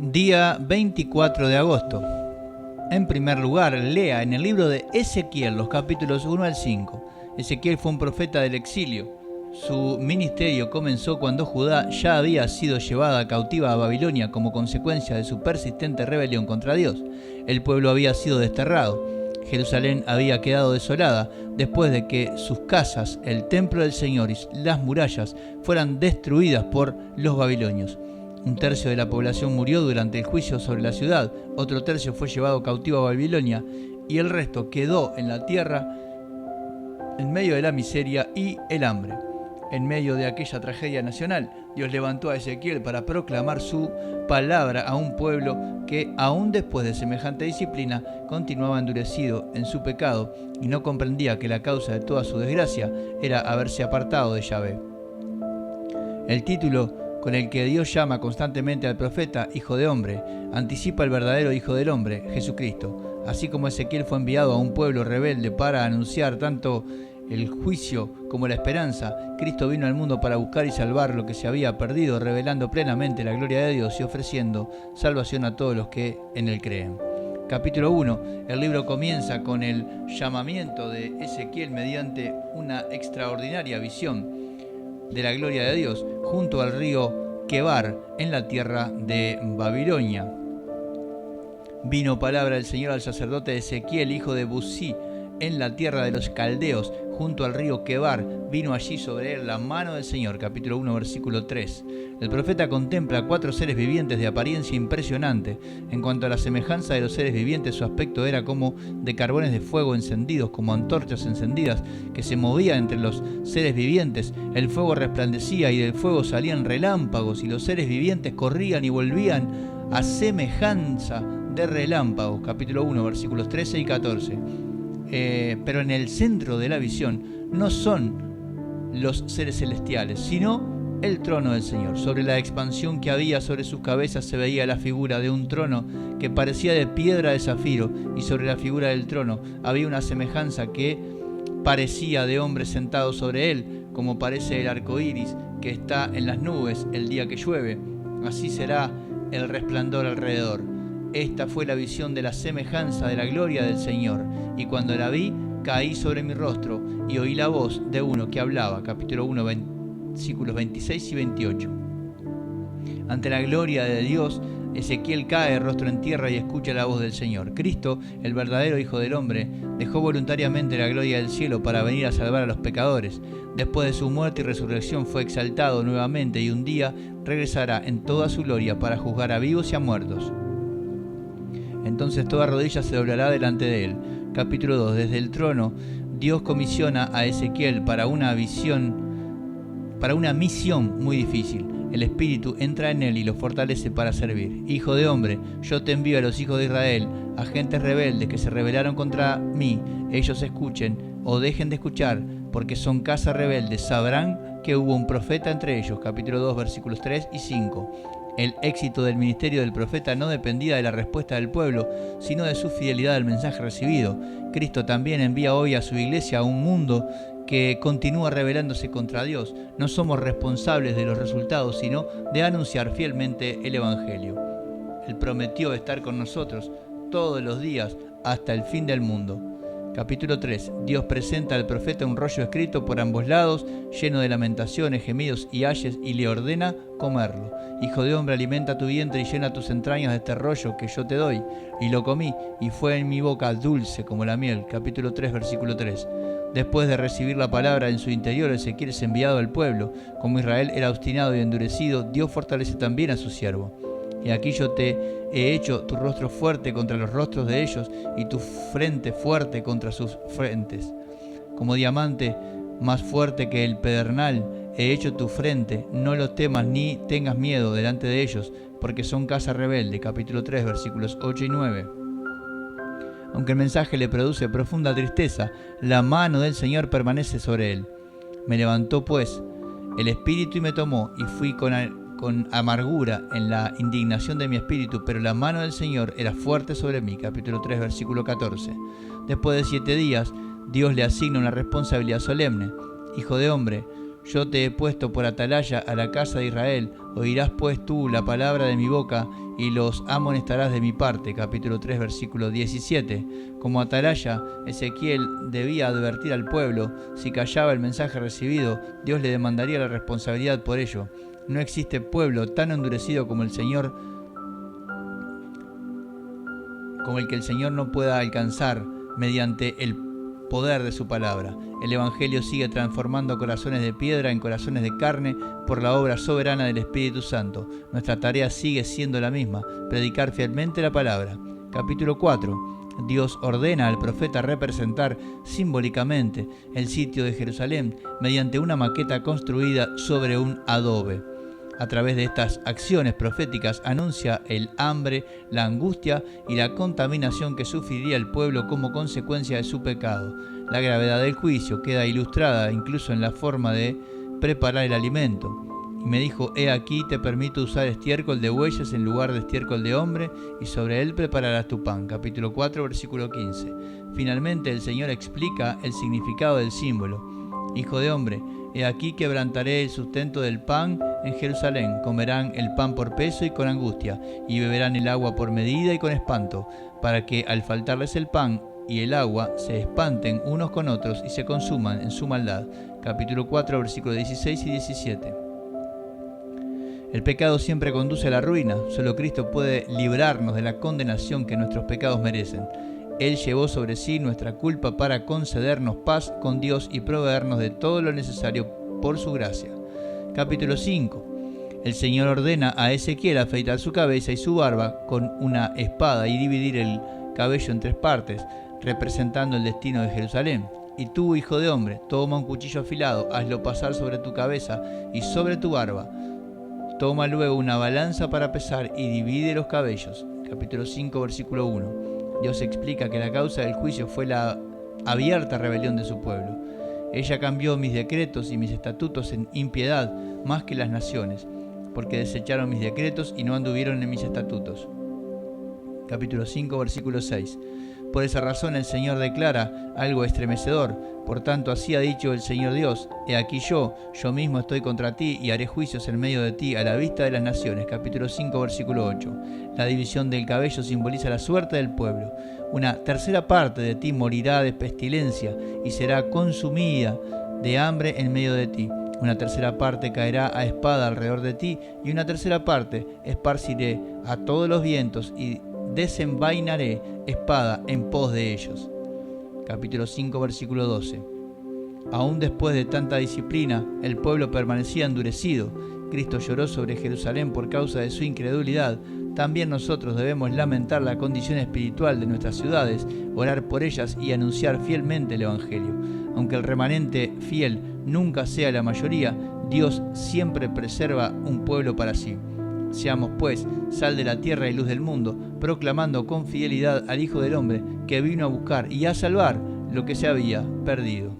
Día 24 de agosto. En primer lugar, lea en el libro de Ezequiel los capítulos 1 al 5. Ezequiel fue un profeta del exilio. Su ministerio comenzó cuando Judá ya había sido llevada cautiva a Babilonia como consecuencia de su persistente rebelión contra Dios. El pueblo había sido desterrado. Jerusalén había quedado desolada después de que sus casas, el templo del Señor y las murallas fueran destruidas por los babilonios. Un tercio de la población murió durante el juicio sobre la ciudad, otro tercio fue llevado cautivo a Babilonia y el resto quedó en la tierra en medio de la miseria y el hambre. En medio de aquella tragedia nacional, Dios levantó a Ezequiel para proclamar su palabra a un pueblo que, aún después de semejante disciplina, continuaba endurecido en su pecado y no comprendía que la causa de toda su desgracia era haberse apartado de Yahvé. El título con el que Dios llama constantemente al profeta Hijo de Hombre anticipa al verdadero Hijo del Hombre, Jesucristo. Así como Ezequiel fue enviado a un pueblo rebelde para anunciar tanto el juicio como la esperanza, Cristo vino al mundo para buscar y salvar lo que se había perdido, revelando plenamente la gloria de Dios y ofreciendo salvación a todos los que en él creen. Capítulo 1. El libro comienza con el llamamiento de Ezequiel mediante una extraordinaria visión de la gloria de Dios junto al río Quebar en la tierra de Babilonia. Vino palabra del Señor al sacerdote Ezequiel, hijo de Busí, en la tierra de los caldeos, junto al río Quebar. Vino allí sobre él la mano del Señor. Capítulo 1, versículo 3. El profeta contempla 4 seres vivientes de apariencia impresionante. En cuanto a la semejanza de los seres vivientes, su aspecto era como de carbones de fuego encendidos, como antorchas encendidas que se movían entre los seres vivientes. El fuego resplandecía y del fuego salían relámpagos, y los seres vivientes corrían y volvían a semejanza de relámpagos. Capítulo 1, versículos 13 y 14. Pero en el centro de la visión no son los seres celestiales, sino el trono del Señor. Sobre la expansión que había sobre sus cabezas se veía la figura de un trono que parecía de piedra de zafiro, y sobre la figura del trono había una semejanza que parecía de hombre sentado sobre él, como parece el arco iris que está en las nubes el día que llueve. Así será el resplandor alrededor. Esta fue la visión de la semejanza de la gloria del Señor, y cuando la vi, caí sobre mi rostro y oí la voz de uno que hablaba. Capítulo 1, versículos 26 y 28. Ante la gloria de Dios, Ezequiel cae rostro en tierra y escucha la voz del Señor. Cristo, el verdadero Hijo del Hombre, dejó voluntariamente la gloria del cielo para venir a salvar a los pecadores. Después de su muerte y resurrección fue exaltado nuevamente, y un día regresará en toda su gloria para juzgar a vivos y a muertos. Entonces toda rodilla se doblará delante de él. Capítulo 2. Desde el trono, Dios comisiona a Ezequiel para una misión muy difícil. El Espíritu entra en él y lo fortalece para servir. Hijo de hombre, yo te envío a los hijos de Israel, a gentes rebeldes que se rebelaron contra mí. Ellos escuchen o dejen de escuchar, porque son casa rebelde. Sabrán que hubo un profeta entre ellos. Capítulo 2, versículos 3 y 5. El éxito del ministerio del profeta no dependía de la respuesta del pueblo, sino de su fidelidad al mensaje recibido. Cristo también envía hoy a su iglesia a un mundo que continúa rebelándose contra Dios. No somos responsables de los resultados, sino de anunciar fielmente el Evangelio. Él prometió estar con nosotros todos los días hasta el fin del mundo. Capítulo 3. Dios presenta al profeta un rollo escrito por ambos lados, lleno de lamentaciones, gemidos y ayes, y le ordena comerlo. Hijo de hombre, alimenta tu vientre y llena tus entrañas de este rollo que yo te doy. Y lo comí, y fue en mi boca dulce como la miel. Capítulo 3, versículo 3. Después de recibir la palabra en su interior, Ezequiel es enviado al pueblo. Como Israel era obstinado y endurecido, Dios fortalece también a su siervo. Y aquí yo te he hecho tu rostro fuerte contra los rostros de ellos, y tu frente fuerte contra sus frentes. Como diamante más fuerte que el pedernal, he hecho tu frente. No lo temas ni tengas miedo delante de ellos, porque son casa rebelde. Capítulo 3, versículos 8 y 9. Aunque el mensaje le produce profunda tristeza, la mano del Señor permanece sobre él. Me levantó pues el espíritu y me tomó, y fui con amargura en la indignación de mi espíritu, pero la mano del Señor era fuerte sobre mí. Capítulo 3, versículo 14. Después de 7 días, Dios le asigna una responsabilidad solemne. Hijo de hombre, yo te he puesto por atalaya a la casa de Israel, Oirás pues tú la palabra de mi boca y los amonestarás de mi parte. Capítulo 3, versículo 17. Como atalaya, Ezequiel debía advertir al pueblo. Si callaba el mensaje recibido, Dios le demandaría la responsabilidad por ello. No existe pueblo tan endurecido como el que el Señor no pueda alcanzar mediante el poder de su palabra. El Evangelio sigue transformando corazones de piedra en corazones de carne por la obra soberana del Espíritu Santo. Nuestra tarea sigue siendo la misma: predicar fielmente la palabra. Capítulo 4. Dios ordena al profeta representar simbólicamente el sitio de Jerusalén mediante una maqueta construida sobre un adobe. A través de estas acciones proféticas anuncia el hambre, la angustia y la contaminación que sufriría el pueblo como consecuencia de su pecado. La gravedad del juicio queda ilustrada incluso en la forma de preparar el alimento. Y me dijo: he aquí te permito usar estiércol de bueyes en lugar de estiércol de hombre, y sobre él prepararás tu pan. Capítulo 4, versículo 15. Finalmente el Señor explica el significado del símbolo. Hijo de hombre, he aquí quebrantaré el sustento del pan en Jerusalén. Comerán el pan por peso y con angustia, y beberán el agua por medida y con espanto, para que al faltarles el pan y el agua se espanten unos con otros y se consuman en su maldad. Capítulo 4, versículos 16 y 17. El pecado siempre conduce a la ruina. Solo Cristo puede librarnos de la condenación que nuestros pecados merecen. Él llevó sobre sí nuestra culpa para concedernos paz con Dios y proveernos de todo lo necesario por su gracia. Capítulo 5. El Señor ordena a Ezequiel afeitar su cabeza y su barba con una espada y dividir el cabello en 3 partes, representando el destino de Jerusalén. Y tú, hijo de hombre, toma un cuchillo afilado, hazlo pasar sobre tu cabeza y sobre tu barba. Toma luego una balanza para pesar y divide los cabellos. Capítulo 5, versículo 1. Dios explica que la causa del juicio fue la abierta rebelión de su pueblo. Ella cambió mis decretos y mis estatutos en impiedad más que las naciones, porque desecharon mis decretos y no anduvieron en mis estatutos. Capítulo 5, versículo 6. Por esa razón el Señor declara algo estremecedor. Por tanto, así ha dicho el Señor Dios: he aquí yo mismo estoy contra ti y haré juicios en medio de ti a la vista de las naciones. Capítulo 5, versículo 8. La división del cabello simboliza la suerte del pueblo. Una tercera parte de ti morirá de pestilencia y será consumida de hambre en medio de ti. Una tercera parte caerá a espada alrededor de ti, y una tercera parte esparciré a todos los vientos y desenvainaré espada en pos de ellos. Capítulo 5, versículo 12. Aún después de tanta disciplina, el pueblo permanecía endurecido. Cristo lloró sobre Jerusalén por causa de su incredulidad. También nosotros debemos lamentar la condición espiritual de nuestras ciudades, orar por ellas y anunciar fielmente el Evangelio. Aunque el remanente fiel nunca sea la mayoría, Dios siempre preserva un pueblo para sí. Seamos pues sal de la tierra y luz del mundo, proclamando con fidelidad al Hijo del Hombre, que vino a buscar y a salvar lo que se había perdido.